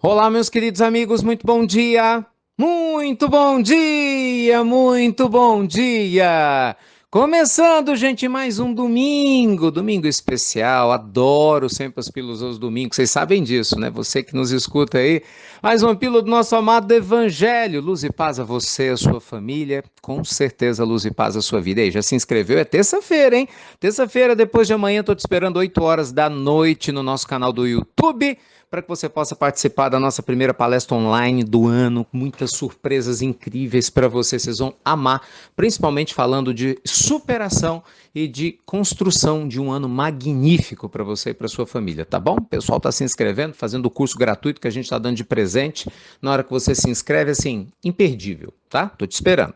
Olá, meus queridos amigos, muito bom dia! Muito bom dia! Muito bom dia! Começando, gente, mais um domingo especial. Adoro sempre as pílulas aos domingos, vocês sabem disso, né? Você que nos escuta aí, mais uma pílula do nosso amado Evangelho. Luz e paz a você, a sua família, com certeza luz e paz a sua vida. E aí, já se inscreveu? É terça-feira, hein? Terça-feira, depois de amanhã, tô te esperando 8 horas da noite no nosso canal do YouTube, para que você possa participar da nossa primeira palestra online do ano. Muitas surpresas incríveis para você, vocês vão amar, principalmente falando de superação e de construção de um ano magnífico para você e para sua família, tá bom? O pessoal está se inscrevendo, fazendo o curso gratuito que a gente está dando de presente. Na hora que você se inscreve, assim, imperdível, tá? Tô te esperando.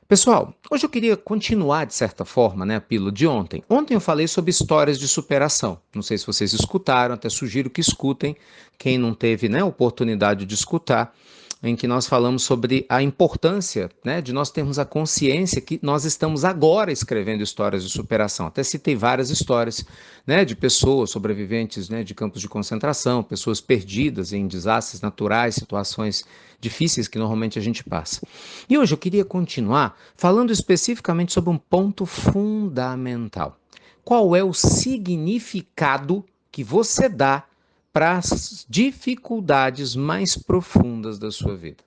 Pessoal, hoje eu queria continuar, de certa forma, né, a pílula de ontem. Ontem eu falei sobre histórias de superação. Não sei se vocês escutaram, até sugiro que escutem, quem não teve, né, oportunidade de escutar, em que nós falamos sobre a importância, né, de nós termos a consciência que nós estamos agora escrevendo histórias de superação. Até citei várias histórias, né, de pessoas sobreviventes, né, de campos de concentração, pessoas perdidas em desastres naturais, situações difíceis que normalmente a gente passa. E hoje eu queria continuar falando especificamente sobre um ponto fundamental. Qual é o significado que você dá para as dificuldades mais profundas da sua vida?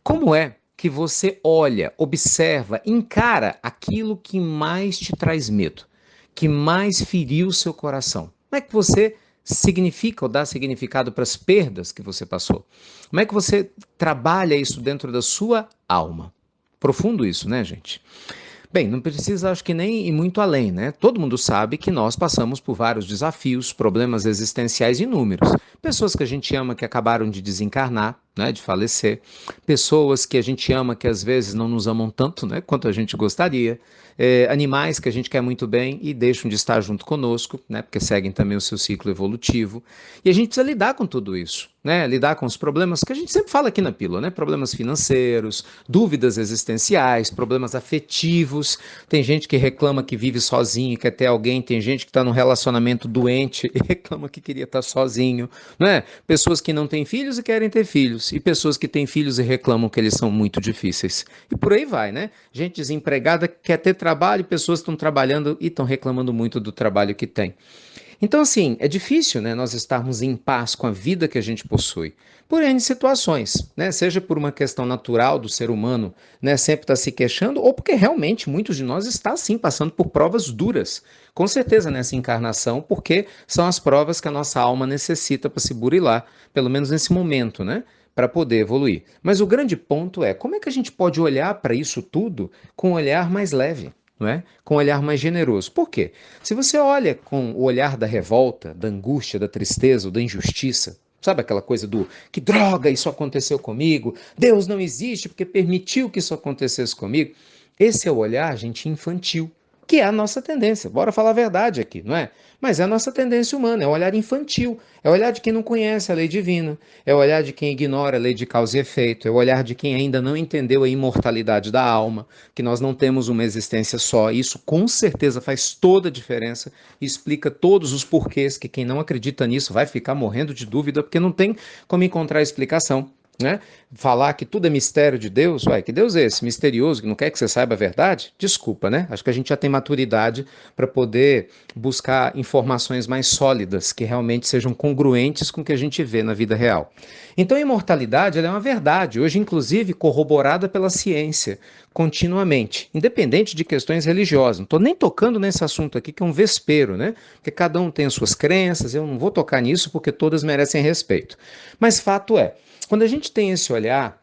Como é que você olha, observa, encara aquilo que mais te traz medo, que mais feriu o seu coração? Como é que você significa ou dá significado para as perdas que você passou? Como é que você trabalha isso dentro da sua alma? Profundo isso, né, gente? Bem, não precisa, acho que nem ir muito além, né? Todo mundo sabe que nós passamos por vários desafios, problemas existenciais inúmeros. Pessoas que a gente ama que acabaram de desencarnar, né, de falecer. Pessoas que a gente ama que às vezes não nos amam tanto, né, quanto a gente gostaria. Animais que a gente quer muito bem e deixam de estar junto conosco, né, porque seguem também o seu ciclo evolutivo. E a gente precisa lidar com tudo isso, né? Lidar com os problemas que a gente sempre fala aqui na pílula, né? Problemas financeiros, dúvidas existenciais, problemas afetivos. Tem gente que reclama que vive sozinho, quer ter alguém. Tem gente que está num relacionamento doente e reclama que queria estar sozinho, né? Pessoas que não têm filhos e querem ter filhos. E pessoas que têm filhos e reclamam que eles são muito difíceis. E por aí vai, né? Gente desempregada quer ter trabalho, pessoas estão trabalhando e estão reclamando muito do trabalho que tem. Então, assim, é difícil, né, nós estarmos em paz com a vida que a gente possui, por N situações, né, seja por uma questão natural do ser humano, né, sempre está se queixando, ou porque realmente muitos de nós está, sim, passando por provas duras, com certeza nessa encarnação, porque são as provas que a nossa alma necessita para se burilar, pelo menos nesse momento, né, para poder evoluir. Mas o grande ponto é, como é que a gente pode olhar para isso tudo com um olhar mais leve? Não é? Com um olhar mais generoso. Por quê? Se você olha com o olhar da revolta, da angústia, da tristeza ou da injustiça, sabe aquela coisa do que droga, isso aconteceu comigo, Deus não existe porque permitiu que isso acontecesse comigo. Esse é o olhar, gente, infantil, que é a nossa tendência. Bora falar a verdade aqui, não é? Mas é a nossa tendência humana, é o olhar infantil, é o olhar de quem não conhece a lei divina, é o olhar de quem ignora a lei de causa e efeito, é o olhar de quem ainda não entendeu a imortalidade da alma, que nós não temos uma existência só. Isso com certeza faz toda a diferença e explica todos os porquês que quem não acredita nisso vai ficar morrendo de dúvida porque não tem como encontrar explicação. Né? Falar que tudo é mistério de Deus, ué, que Deus é esse misterioso que não quer que você saiba a verdade? Desculpa, né? Acho que a gente já tem maturidade para poder buscar informações mais sólidas, que realmente sejam congruentes com o que a gente vê na vida real. Então a imortalidade ela é uma verdade, hoje inclusive corroborada pela ciência, continuamente, independente de questões religiosas. Não estou nem tocando nesse assunto aqui, que é um vespeiro, né? Porque cada um tem as suas crenças, eu não vou tocar nisso porque todas merecem respeito. Mas fato é, quando a gente tem esse olhar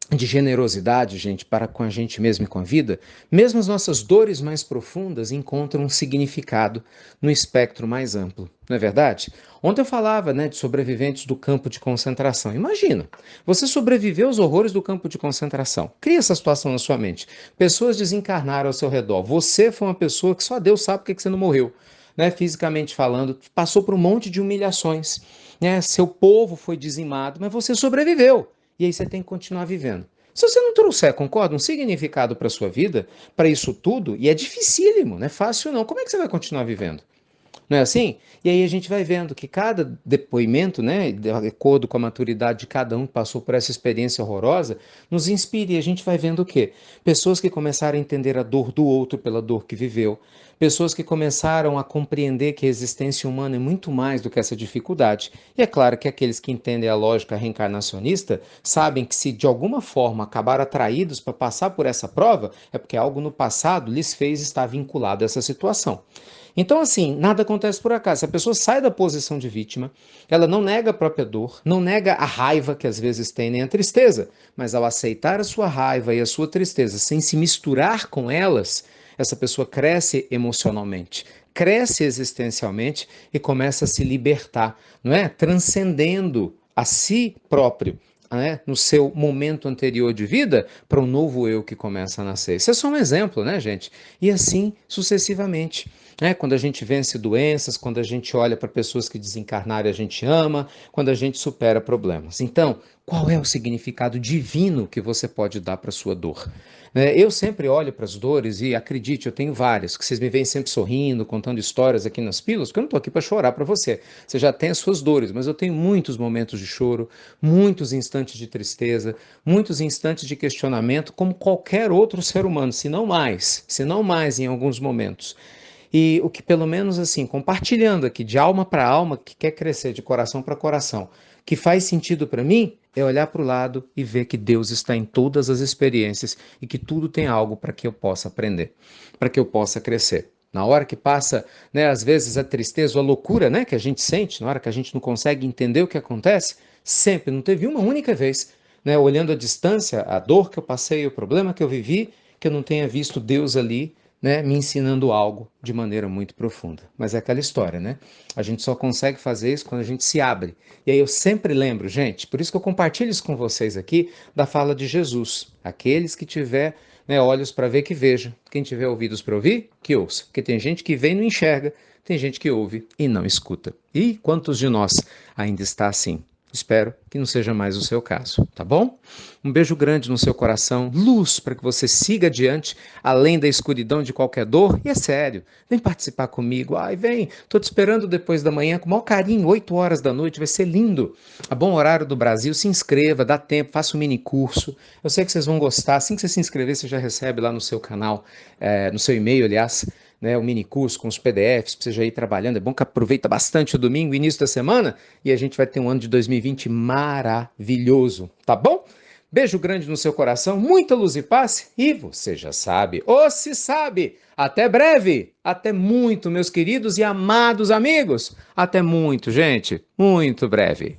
de generosidade, gente, para com a gente mesmo e com a vida, mesmo as nossas dores mais profundas encontram um significado no espectro mais amplo, não é verdade? Ontem eu falava, né, de sobreviventes do campo de concentração. Imagina, você sobreviveu aos horrores do campo de concentração. Cria essa situação na sua mente. Pessoas desencarnaram ao seu redor. Você foi uma pessoa que só Deus sabe por que você não morreu, né, fisicamente falando, passou por um monte de humilhações, né? Seu povo foi dizimado, mas você sobreviveu. E aí você tem que continuar vivendo. Se você não trouxer, concorda, um significado para a sua vida, para isso tudo, e é dificílimo, não é fácil não, como é que você vai continuar vivendo? Não é assim? E aí a gente vai vendo que cada depoimento, né, de acordo com a maturidade de cada um que passou por essa experiência horrorosa, nos inspira e a gente vai vendo o quê? Pessoas que começaram a entender a dor do outro pela dor que viveu, pessoas que começaram a compreender que a existência humana é muito mais do que essa dificuldade. E é claro que aqueles que entendem a lógica reencarnacionista sabem que se de alguma forma acabaram atraídos para passar por essa prova, é porque algo no passado lhes fez estar vinculado a essa situação. Então, assim, nada acontece por acaso. Se a pessoa sai da posição de vítima, ela não nega a própria dor, não nega a raiva que às vezes tem, nem a tristeza, mas ao aceitar a sua raiva e a sua tristeza sem se misturar com elas, essa pessoa cresce emocionalmente, cresce existencialmente e começa a se libertar, não é? Transcendendo a si próprio. Né, no seu momento anterior de vida, para um novo eu que começa a nascer. Isso é só um exemplo, né, gente? E assim sucessivamente. Né? Quando a gente vence doenças, quando a gente olha para pessoas que desencarnaram e a gente ama, quando a gente supera problemas. Então, qual é o significado divino que você pode dar para a sua dor? Eu sempre olho para as dores e acredite, eu tenho várias, que vocês me veem sempre sorrindo, contando histórias aqui nas pílulas, porque eu não estou aqui para chorar para você. Você já tem as suas dores, mas eu tenho muitos momentos de choro, muitos instantes de tristeza, muitos instantes de questionamento, como qualquer outro ser humano, se não mais em alguns momentos. E o que pelo menos assim, compartilhando aqui de alma para alma, que quer crescer de coração para coração, que faz sentido para mim, é olhar para o lado e ver que Deus está em todas as experiências e que tudo tem algo para que eu possa aprender, para que eu possa crescer. Na hora que passa, né, às vezes a tristeza, a loucura, né, que a gente sente, na hora que a gente não consegue entender o que acontece, sempre, não teve uma única vez, né, olhando à distância, a dor que eu passei, o problema que eu vivi, que eu não tenha visto Deus ali, né, me ensinando algo de maneira muito profunda. Mas é aquela história, né? A gente só consegue fazer isso quando a gente se abre. E aí eu sempre lembro, gente, por isso que eu compartilho isso com vocês aqui, da fala de Jesus. Aqueles que tiver, né, olhos para ver, que veja. Quem tiver ouvidos para ouvir, que ouça. Porque tem gente que vê e não enxerga, tem gente que ouve e não escuta. E quantos de nós ainda está assim? Espero que não seja mais o seu caso, tá bom? Um beijo grande no seu coração, luz para que você siga adiante, além da escuridão de qualquer dor. E é sério, vem participar comigo. Ai, vem, tô te esperando depois da manhã, com o maior carinho, 8 horas da noite, vai ser lindo. A bom horário do Brasil, se inscreva, dá tempo, faça um mini curso. Eu sei que vocês vão gostar, assim que você se inscrever, você já recebe lá no seu canal, no seu e-mail, aliás, né, o mini curso com os PDFs, para você já ir trabalhando. É bom que aproveita bastante o domingo, início da semana, e a gente vai ter um ano de 2020 maravilhoso, tá bom? Beijo grande no seu coração, muita luz e paz, e você já sabe, ou se sabe, até breve, até muito, meus queridos e amados amigos, até muito, gente, muito breve.